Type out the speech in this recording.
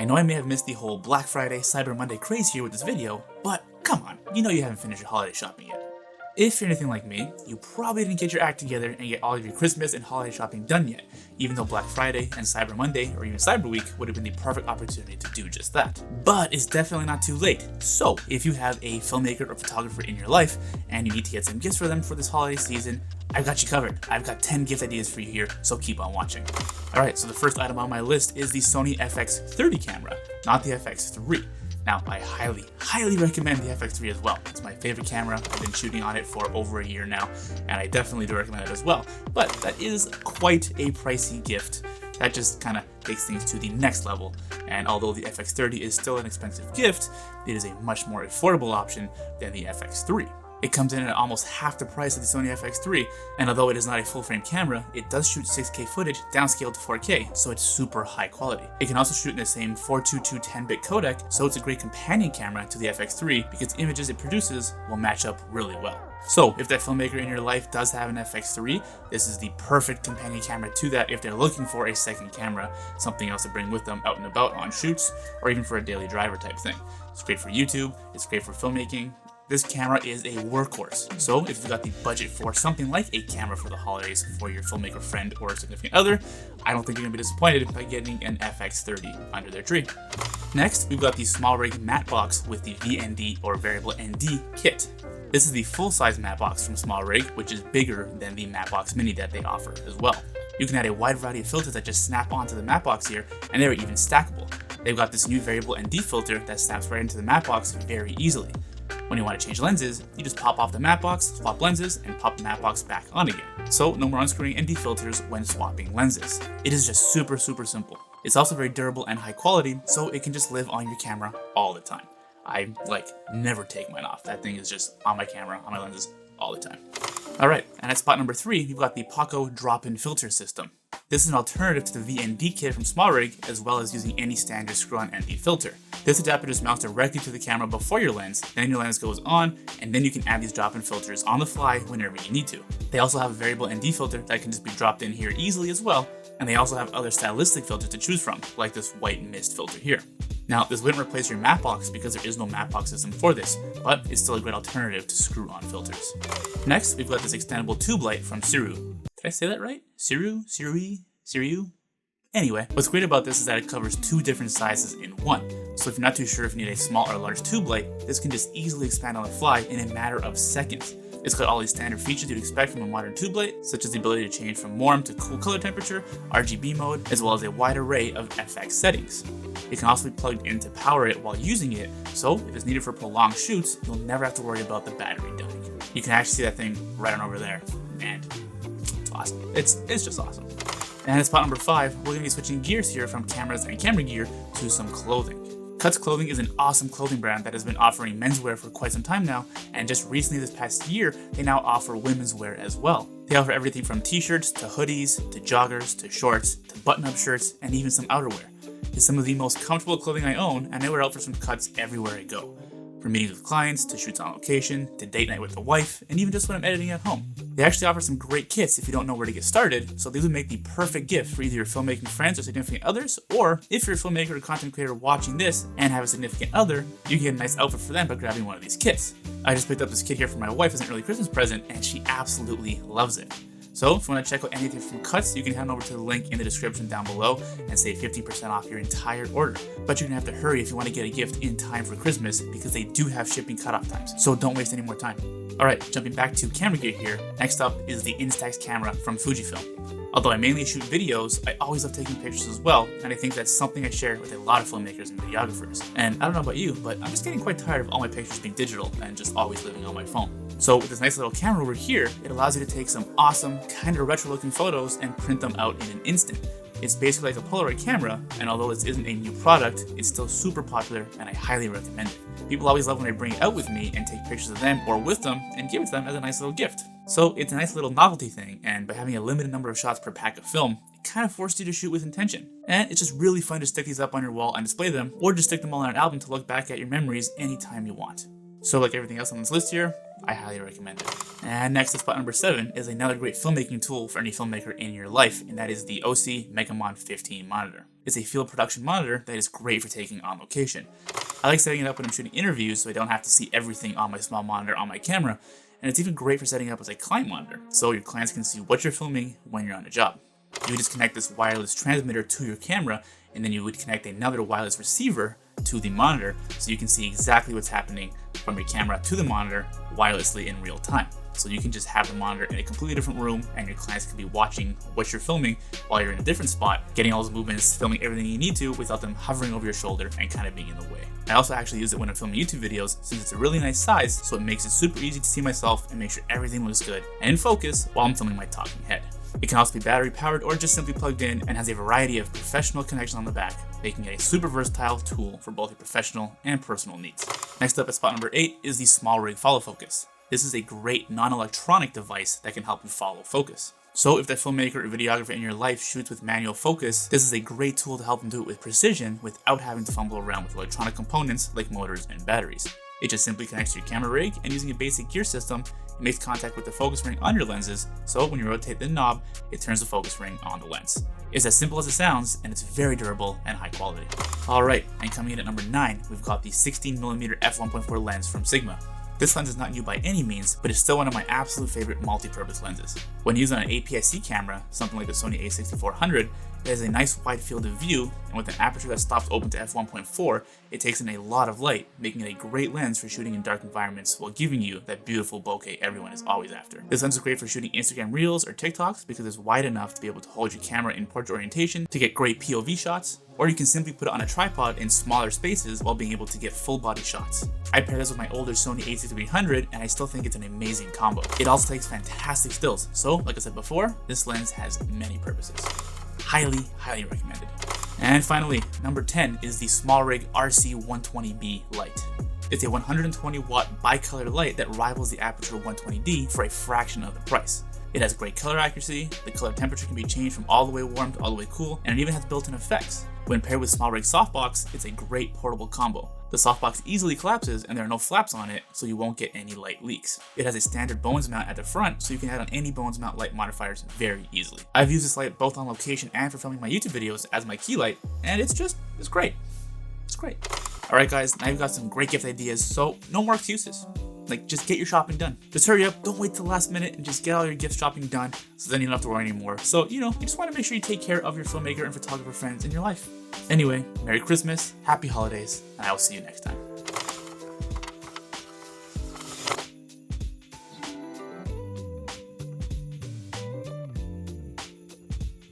I know I may have missed the whole Black Friday, Cyber Monday craze here with this video, but come on, you know you haven't finished your holiday shopping yet. If you're anything like me, you probably didn't get your act together and get all of your Christmas and holiday shopping done yet, even though Black Friday and Cyber Monday or even Cyber Week would have been the perfect opportunity to do just that. But it's definitely not too late. So if you have a filmmaker or photographer in your life and you need to get some gifts for them for this holiday season, I've got you covered. I've got 10 gift ideas for you here, so keep on watching. Alright, so the first item on my list is the Sony FX30 camera, not the FX3. Now, I highly recommend the FX3 as well. It's my favorite camera. I've been shooting on it for over a year now, and I definitely do recommend it as well. But that is quite a pricey gift. That just kind of takes things to the next level. And although the FX30 is still an expensive gift, it is a much more affordable option than the FX3. It comes in at almost half the price of the Sony FX3, and although it is not a full-frame camera, it does shoot 6K footage downscaled to 4K, so it's super high quality. It can also shoot in the same 422 10-bit codec, so it's a great companion camera to the FX3 because the images it produces will match up really well. So if that filmmaker in your life does have an FX3, this is the perfect companion camera to that if they're looking for a second camera, something else to bring with them out and about on shoots, or even for a daily driver type thing. It's great for YouTube, it's great for filmmaking. This camera is a workhorse, so if you've got the budget for something like a camera for the holidays for your filmmaker friend or significant other, I don't think you're going to be disappointed by getting an FX30 under their tree. Next, we've got the SmallRig Mattebox with the VND or Variable ND Kit. This is the full-size matte box from SmallRig, which is bigger than the Mattebox Mini that they offer as well. You can add a wide variety of filters that just snap onto the matte box here, and they're even stackable. They've got this new Variable ND filter that snaps right into the matte box very easily. When you want to change lenses, you just pop off the matte box, swap lenses, and pop the matte box back on again. So no more unscrewing ND filters when swapping lenses. It is just super simple. It's also very durable and high quality, so it can just live on your camera all the time. I never take mine off. That thing is just on my camera, on my lenses all the time. Alright, and at spot number 3, you've got the POCO drop-in filter system. This is an alternative to the VND Kit from SmallRig, as well as using any standard screw-on ND filter. This adapter just mounts directly to the camera before your lens, then your lens goes on, and then you can add these drop-in filters on the fly whenever you need to. They also have a variable ND filter that can just be dropped in here easily as well, and they also have other stylistic filters to choose from, like this white mist filter here. Now, this wouldn't replace your matte box because there is no matte box system for this, but it's still a great alternative to screw-on filters. Next, we've got this extendable tube light from SIRUI. Did I say that right? SIRUI? Anyway, what's great about this is that it covers 2 different sizes in one. So if you're not too sure if you need a small or large tube light, this can just easily expand on the fly in a matter of seconds. It's got all these standard features you'd expect from a modern tube light, such as the ability to change from warm to cool color temperature, RGB mode, as well as a wide array of FX settings. It can also be plugged in to power it while using it, so if it's needed for prolonged shoots, you'll never have to worry about the battery dying. You can actually see that thing right on over there, and it's awesome. It's just awesome. And at spot number 5, we're going to be switching gears here from cameras and camera gear to some clothing. Cuts Clothing is an awesome clothing brand that has been offering menswear for quite some time now, and just recently this past year, they now offer women's wear as well. They offer everything from t-shirts to hoodies, to joggers, to shorts, to button-up shirts, and even some outerwear. It's some of the most comfortable clothing I own, and I wear out for some cuts everywhere I go. From meetings with clients, to shoots on location, to date night with the wife, and even just when I'm editing at home. They actually offer some great kits if you don't know where to get started, so these would make the perfect gift for either your filmmaking friends or significant others, or if you're a filmmaker or content creator watching this and have a significant other, you can get a nice outfit for them by grabbing one of these kits. I just picked up this kit here for my wife as an early Christmas present, and she absolutely loves it. So if you want to check out anything from Cuts, you can head over to the link in the description down below and save 15% off your entire order. But you're going to have to hurry if you want to get a gift in time for Christmas because they do have shipping cutoff times, so don't waste any more time. Alright, jumping back to camera gear here, next up is the Instax camera from Fujifilm. Although I mainly shoot videos, I always love taking pictures as well, and I think that's something I share with a lot of filmmakers and videographers. And I don't know about you, but I'm just getting quite tired of all my pictures being digital and just always living on my phone. So with this nice little camera over here, it allows you to take some awesome, kind of retro looking photos and print them out in an instant. It's basically like a Polaroid camera, and although this isn't a new product, it's still super popular and I highly recommend it. People always love when I bring it out with me and take pictures of them or with them and give it to them as a nice little gift. So it's a nice little novelty thing, and by having a limited number of shots per pack of film, it kind of forces you to shoot with intention. And it's just really fun to stick these up on your wall and display them, or just stick them all on an album to look back at your memories anytime you want. So like everything else on this list here, I highly recommend it. And next, at spot number 7 is another great filmmaking tool for any filmmaker in your life, and that is the Osee Megamon 15 monitor. It's a field production monitor that is great for taking on location. I like setting it up when I'm shooting interviews so I don't have to see everything on my small monitor on my camera, and it's even great for setting up as a client monitor, so your clients can see what you're filming when you're on a job. You would just connect this wireless transmitter to your camera, and then you would connect another wireless receiver to the monitor so you can see exactly what's happening from your camera to the monitor wirelessly in real time. So you can just have the monitor in a completely different room and your clients can be watching what you're filming while you're in a different spot, getting all those movements, filming everything you need to without them hovering over your shoulder and kind of being in the way. I also actually use it when I'm filming YouTube videos since it's a really nice size, so it makes it super easy to see myself and make sure everything looks good and in focus while I'm filming my talking head. It can also be battery powered or just simply plugged in and has a variety of professional connections on the back, making it a super versatile tool for both your professional and personal needs. Next up at spot number 8 is the SmallRig Follow Focus. This is a great non-electronic device that can help you follow focus. So if the filmmaker or videographer in your life shoots with manual focus, this is a great tool to help them do it with precision without having to fumble around with electronic components like motors and batteries. It just simply connects to your camera rig, and using a basic gear system, it makes contact with the focus ring on your lenses, so when you rotate the knob, it turns the focus ring on the lens. It's as simple as it sounds, and it's very durable and high quality. Alright, and coming in at number 9, we've got the 16mm f1.4 lens from Sigma. This lens is not new by any means, but it's still one of my absolute favorite multi-purpose lenses. When used on an APS-C camera, something like the Sony a6400, it has a nice wide field of view, and with an aperture that stops open to f1.4, it takes in a lot of light, making it a great lens for shooting in dark environments while giving you that beautiful bokeh everyone is always after. This lens is great for shooting Instagram Reels or TikToks because it's wide enough to be able to hold your camera in portrait orientation to get great POV shots, or you can simply put it on a tripod in smaller spaces while being able to get full body shots. I pair this with my older Sony a6300 and I still think it's an amazing combo. It also takes fantastic stills, so like I said before, this lens has many purposes. Highly, highly recommended. And finally, number 10 is the SmallRig RC 120B light. It's a 120 watt bicolor light that rivals the Aperture 120D for a fraction of the price. It has great color accuracy, the color temperature can be changed from all the way warm to all the way cool, and it even has built-in effects. When paired with SmallRig Softbox, it's a great portable combo. The softbox easily collapses and there are no flaps on it, so you won't get any light leaks. It has a standard Bones mount at the front, so you can add on any Bones mount light modifiers very easily. I've used this light both on location and for filming my YouTube videos as my key light, and it's great. It's great. Alright guys, now you've got some great gift ideas, so no more excuses. Like, just get your shopping done. Just hurry up, don't wait till the last minute, and just get all your gift shopping done, so then you don't have to worry anymore. So, you just want to make sure you take care of your filmmaker and photographer friends in your life. Anyway, Merry Christmas, Happy Holidays, and I will see you next time.